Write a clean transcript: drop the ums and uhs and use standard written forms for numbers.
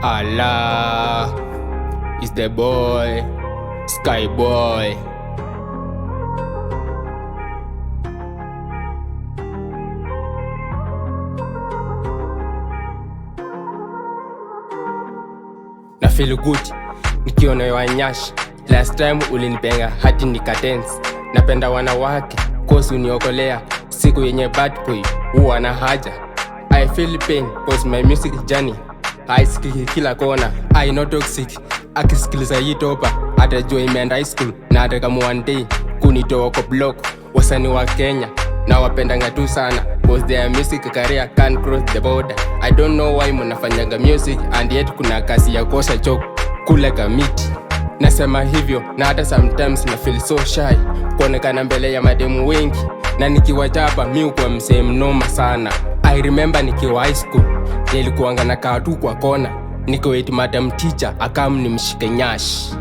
Allah is the boy, Sky Boy. Na feel good nikiona yo Nyash. Last time ulinipenga hadi nikadance. Napenda wanawake cause uniokolea siku yenye bad boy huwa na haja. I feel pain cause my music journey haisikiki kila kona. I know toxic akisikiliza hii topa atajua imeenda high school na ataka one day kunitoa kwa block. Wasanii wa Kenya na wapendanga tu sana cause their music career can't cross the border. I don't know why mnafanyanga music and yet kuna kasi ya kosha chok kule kamiti. Nasema hivyo na hata sometimes na feel so shy kuonekana mbele ya mademu wengi, na nikiwa jaba mi kwa msee mnoma sana. I remember nikiwa high school nilikuanga nakaa tu kwa kona nikiwait madam teacher akam nimshike Nyash.